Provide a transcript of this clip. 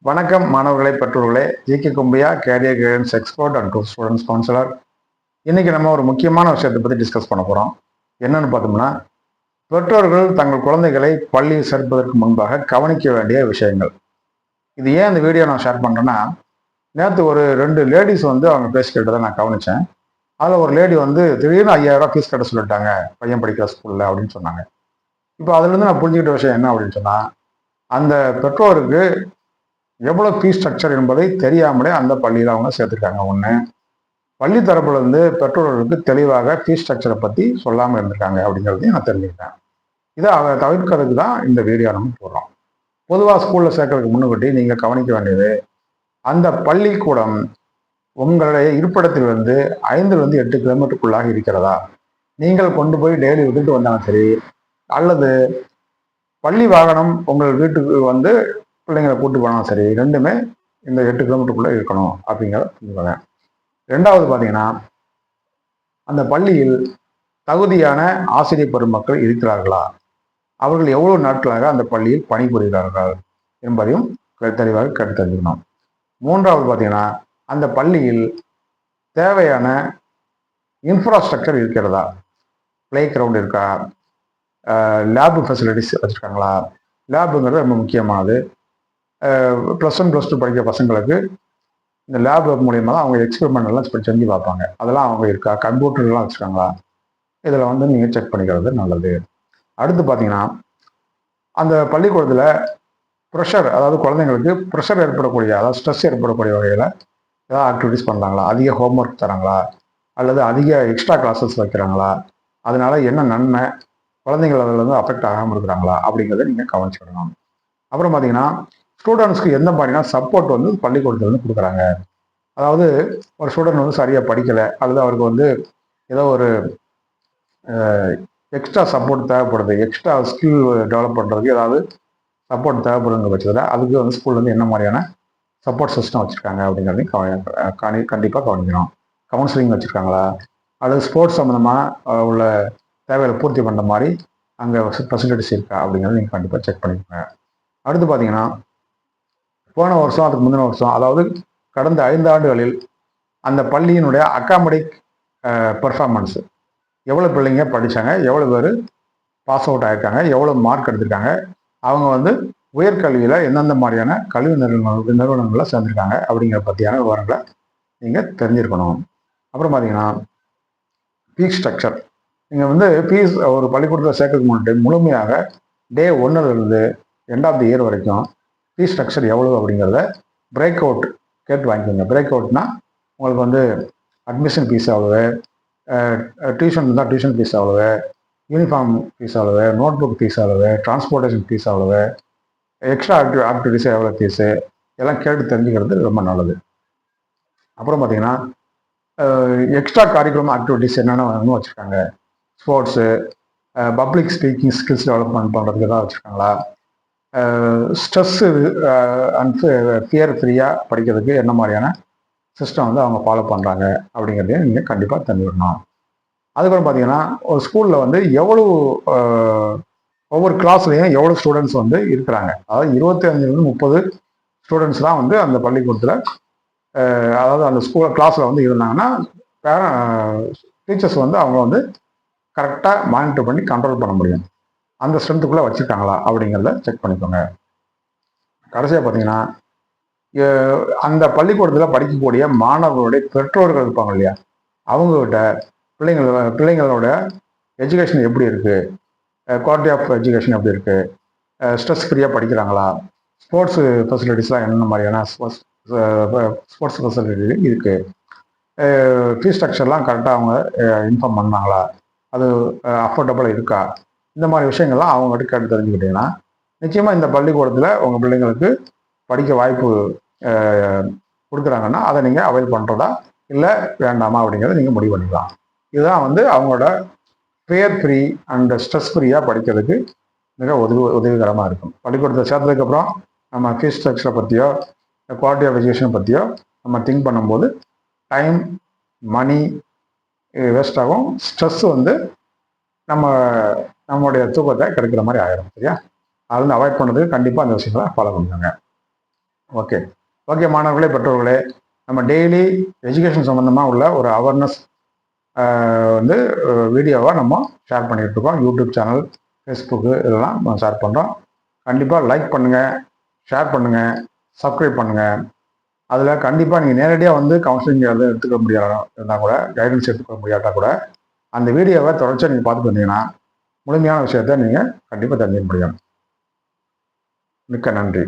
வணக்கம் மாணவர்களை பெற்றோர்களே. ஜிகே கும்பியா career guidance expert and students counsellor. இன்னைக்கு நம்ம ஒரு முக்கியமான விஷயத்தை பற்றி டிஸ்கஸ் பண்ண போகிறோம். என்னன்னு பார்த்தோம்னா, பெற்றோர்கள் தங்கள் குழந்தைகளை பள்ளியில் சேர்ப்பதற்கு முன்பாக கவனிக்க வேண்டிய விஷயங்கள். இது ஏன் இந்த வீடியோ நான் ஷேர் பண்ணுறேன்னா, நேற்று ஒரு 2 லேடிஸ் அவங்க பேசிக்கிட்டதை நான் கவனித்தேன். அதில் ஒரு லேடி திடீர்னு 5000 ஃபீஸ் கட்ட சொல்லிட்டாங்க பையன் படிக்கிற ஸ்கூலில் அப்படின்னு சொன்னாங்க. இப்போ அதுலேருந்து நான் புரிஞ்சுக்கிட்ட விஷயம் என்ன அப்படின்னு சொன்னால், அந்த பெற்றோருக்கு எவ்வளோ ஃபீஸ் ஸ்ட்ரக்சர் என்பதை தெரியாமலே அந்த பள்ளியில் அவங்க சேர்த்துருக்காங்க. ஒன்று, பள்ளி தரப்புல இருந்து பெற்றோர்களுக்கு தெளிவாக ஃபீஸ் ஸ்ட்ரக்சரை பற்றி சொல்லாமல் இருந்திருக்காங்க அப்படிங்கிறதையும் நான் தெரிஞ்சுக்கிட்டேன். இதை அதை தவிர்க்கிறதுக்கு தான் இந்த வீடியோ நம்ம போடுறோம். பொதுவாக ஸ்கூலில் சேர்க்கறதுக்கு முன்னுக்கூட்டி நீங்கள் கவனிக்க வேண்டியது, அந்த பள்ளிக்கூடம் உங்களுடைய இருப்பிடத்திலிருந்து 5 to 8 கிலோமீட்டருக்குள்ளாக இருக்கிறதா. நீங்கள் கொண்டு போய் டெய்லி விட்டுட்டு வந்தாலும் சரி, அல்லது பள்ளி வாகனம் உங்கள் வீட்டுக்கு பிள்ளைங்களை கூட்டு போனாலும் சரி, ரெண்டுமே இந்த 8 கிலோமீட்டருக்குள்ளே இருக்கணும் அப்படிங்கிறத புரிஞ்சுக்கோங்க. ரெண்டாவது பார்த்தீங்கன்னா, அந்த பள்ளியில் தகுதியான ஆசிரியர் பெருமக்கள் இருக்கிறார்களா, அவர்கள் எவ்வளவு நாட்களாக அந்த பள்ளியில் பணிபுரிகிறார்கள் என்பதையும் தெளிவாக கேட்டு தெரிஞ்சுக்கணும். மூன்றாவது பார்த்தீங்கன்னா, அந்த பள்ளியில் தேவையான இன்ஃப்ராஸ்ட்ரக்சர் இருக்கிறதா, பிளே கிரவுண்ட் இருக்கா, லேபு ஃபெசிலிட்டிஸ் வச்சுருக்காங்களா. லேபுங்கிறது ரொம்ப முக்கியமானது. +1 +2 படிக்கிற பசங்களுக்கு இந்த லேப் மூலியமாக தான் அவங்க எக்ஸ்பெரிமெண்ட் எல்லாம் செஞ்சு பார்ப்பாங்க. அதெல்லாம் அவங்க இருக்கா, கம்ப்யூட்டர்லாம் வச்சுருக்காங்களா, இதில் நீங்கள் செக் பண்ணிக்கிறது நல்லது. அடுத்து பார்த்தீங்கன்னா, அந்த பள்ளிக்கூடத்தில் ப்ரெஷர், அதாவது குழந்தைங்களுக்கு ப்ரெஷர் ஏற்படக்கூடிய, அதாவது ஸ்ட்ரெஸ் ஏற்படக்கூடிய வகையில் ஏதாவது ஆக்டிவிட்டிஸ் பண்ணுறாங்களா, அதிக ஹோம்ஒர்க் தராங்களா, அல்லது அதிக எக்ஸ்ட்ரா கிளாஸஸ் வைக்கிறாங்களா, அதனால என்ன நன்மை, குழந்தைகள் அதில் அஃபெக்ட் ஆகாமல் இருக்கிறாங்களா அப்படிங்கிறத நீங்கள் கவனிச்சுக்கணும். அப்புறம் பார்த்தீங்கன்னா, ஸ்டூடெண்ட்ஸ்க்கு எந்த மாதிரினா சப்போர்ட் பள்ளிக்கூடத்தில் கொடுக்குறாங்க. அதாவது ஒரு ஸ்டூடெண்ட் சரியாக படிக்கலை, அல்லது அவருக்கு ஏதோ ஒரு எக்ஸ்ட்ரா சப்போர்ட் தேவைப்படுது, எக்ஸ்ட்ரா ஸ்கில் டெவலப் பண்ணுறதுக்கு ஏதாவது சப்போர்ட் தேவைப்படுங்கிற பட்சத்தில் அதுக்கு ஸ்கூல்லேருந்து என்ன மாதிரியான சப்போர்ட் சிஸ்டம் வச்சுருக்காங்க அப்படிங்கிறதையும் கண்டிப்பாக கவனிக்கணும். கவுன்சிலிங் வச்சுருக்காங்களா, அல்லது ஸ்போர்ட்ஸ் சம்மந்தமாக உள்ள தேவைகளை பூர்த்தி பண்ணுற மாதிரி அங்கே ஃபெசிலிட்டிஸ் இருக்கா அப்படிங்கிறத நீங்கள் கண்டிப்பாக செக் பண்ணிக்கோங்க. அடுத்து பார்த்தீங்கன்னா, போன வருஷம், அதுக்கு முந்தின வருஷம், அதாவது கடந்த 5 ஆண்டுகளில் அந்த பள்ளியினுடைய அகாடமிக் பெர்ஃபார்மன்ஸ், எவ்வளோ பிள்ளைங்க படித்தாங்க, எவ்வளோ பேர் பாஸ் அவுட் ஆகிருக்காங்க, எவ்வளோ மார்க் எடுத்திருக்காங்க, அவங்க உயர்கல்வியில் எந்தெந்த மாதிரியான கல்வி நிறுவனங்களில் சேர்ந்துருக்காங்க அப்படிங்கிற பற்றியான விவரங்களை நீங்கள் தெரிஞ்சிருக்கணும். அப்புறம் பார்த்தீங்கன்னா, ஃபீஸ் ஸ்ட்ரக்சர். நீங்கள் ஃபீஸ் ஒரு பள்ளிக்கூடத்தில் சேர்க்கறதுக்கு முன்னாடி முழுமையாக டே 1லேருந்து எண்ட் ஆஃப் தி இயர் வரைக்கும் ஃபீஸ் ஸ்ட்ரக்சர் எவ்வளோ அப்படிங்கிறத பிரேக் அவுட் கேட்டு வாங்கிக்கோங்க. பிரேக் அவுட்னா உங்களுக்கு அட்மிஷன் ஃபீஸ் எவ்வளவு, டியூஷன் இருந்தால் டியூஷன் ஃபீஸ் எவ்வளவு, யூனிஃபார்ம் ஃபீஸ் எவ்வளவு, நோட் புக் ஃபீஸ் எவ்வளவு, டிரான்ஸ்போர்ட்டேஷன் ஃபீஸ் எவ்வளவு, எக்ஸ்ட்ரா ஆக்டிவிட்டிஸ் எவ்வளோ ஃபீஸு, எல்லாம் கேட்டு தெரிஞ்சுக்கிறது ரொம்ப நல்லது. அப்புறம் பார்த்தீங்கன்னா, எக்ஸ்ட்ரா கரிக்குலம் ஆக்டிவிட்டிஸ் என்னென்ன வச்சுருக்காங்க, sports, public speaking skills development பண்ணுறதுக்கு எதாவது வச்சுருக்காங்களா, ஸ்ட்ரெஸ்ஸு அண்ட் ஃபியர் ஃப்ரீயாக படிக்கிறதுக்கு என்ன மாதிரியான சிஸ்டம் அவங்க ஃபாலோ பண்ணுறாங்க அப்படிங்கிறதையும் நீங்கள் கண்டிப்பாக தெரிஞ்சுக்கணும். அதுக்கப்புறம் பார்த்தீங்கன்னா, ஒரு ஸ்கூலில் எவ்வளோ ஒவ்வொரு கிளாஸ்லேயும் எவ்வளோ ஸ்டூடெண்ட்ஸ் இருக்கிறாங்க. அதாவது 25 to 30 ஸ்டூடெண்ட்ஸ் தான் அந்த பள்ளிக்கூடத்தில், அதாவது அந்த கிளாஸில் இருந்தாங்கன்னா டீச்சர்ஸ் அவங்க கரெக்டாக மானிட்டர் பண்ணி கண்ட்ரோல் பண்ண முடியும். அந்த ஸ்ட்ரென்த்துக்குள்ளே வச்சுருக்காங்களா அப்படிங்கிறத செக் பண்ணிக்கோங்க. கடைசியாக பார்த்தீங்கன்னா, அந்த பள்ளிக்கூடத்தில் படிக்கக்கூடிய மாணவர்களுடைய பெற்றோர்கள் இருப்பாங்க இல்லையா, அவங்ககிட்ட பிள்ளைங்களோட எஜுகேஷன் எப்படி இருக்குது, குவாலிட்டி ஆஃப் எஜுகேஷன் எப்படி இருக்குது, ஸ்ட்ரெஸ் ஃப்ரீயாக படிக்கிறாங்களா, ஸ்போர்ட்ஸு ஃபெசிலிட்டிஸ்லாம் என்னென்ன மாதிரியான ஸ்போர்ட்ஸ் ஃபெசிலிட்டி இருக்குது, ஃபீஸ் ஸ்ட்ரக்சர்லாம் கரெக்டாக அவங்க இன்ஃபார்ம் பண்ணாங்களா, அது அஃபோர்டபுளாக இருக்கா, இந்த மாதிரி விஷயங்கள்லாம் அவங்ககிட்ட கேட்டு தெரிஞ்சுக்கிட்டிங்கன்னா நிச்சயமாக இந்த பள்ளிக்கூடத்தில் உங்கள் பிள்ளைங்களுக்கு படிக்க வாய்ப்பு கொடுக்குறாங்கன்னா அதை நீங்கள் அவைல் பண்ணுறதா இல்லை வேண்டாமா அப்படிங்கிறத நீங்கள் முடிவு பண்ணிக்கலாம். இதுதான் அவங்களோட ஃபேர் ஃப்ரீ அண்ட் ஸ்ட்ரெஸ் ஃப்ரீயாக படிக்கிறதுக்கு மிக உதவிகரமாக இருக்கும். பள்ளிக்கூடத்தை சேர்த்ததுக்கப்புறம் நம்ம ஃபீஸ் ஸ்ட்ரக்சரை பற்றியோ குவாலிட்டி ஆஃப் எஜுகேஷனை பற்றியோ நம்ம திங்க் பண்ணும்போது டைம், மணி வேஸ்ட் ஆகும். ஸ்ட்ரெஸ் நம்மளுடைய தூக்கத்தை கிடைக்கிற மாதிரி ஆயிடும். சரியா? அது அவாய்ட் பண்ணுறதுக்கு கண்டிப்பாக அந்த விஷயங்களை ஃபாலோ பண்ணுறாங்க. ஓகே ஓகே மாணவர்களே, பெற்றோர்களே, நம்ம டெய்லி எஜுகேஷன் சம்மந்தமாக உள்ள ஒரு அவேர்னஸ் வந்து வீடியோவாக நம்ம ஷேர் பண்ணிகிட்டு இருக்கோம். யூடியூப் சேனல், ஃபேஸ்புக்கு இதெல்லாம் நம்ம ஷேர் பண்ணுறோம். கண்டிப்பாக லைக் பண்ணுங்கள், ஷேர் பண்ணுங்கள், சப்ஸ்கிரைப் பண்ணுங்கள். அதில் கண்டிப்பாக நீங்கள் நேரடியாக வந்து கவுன்சிலிங் எடுத்துக்க முடியாத இருந்தால் கூட, கைடன்ஸ் எடுத்துக்க முடியாட்டா கூட, அந்த வீடியோவை தொடர்ச்சியாக நீங்கள் பார்த்துட்டு வந்தீங்கன்னா முழுமையான விஷயத்தை நீங்கள் கண்டிப்பாக தெரிஞ்சுக்க முடியும். மிக்க நன்றி.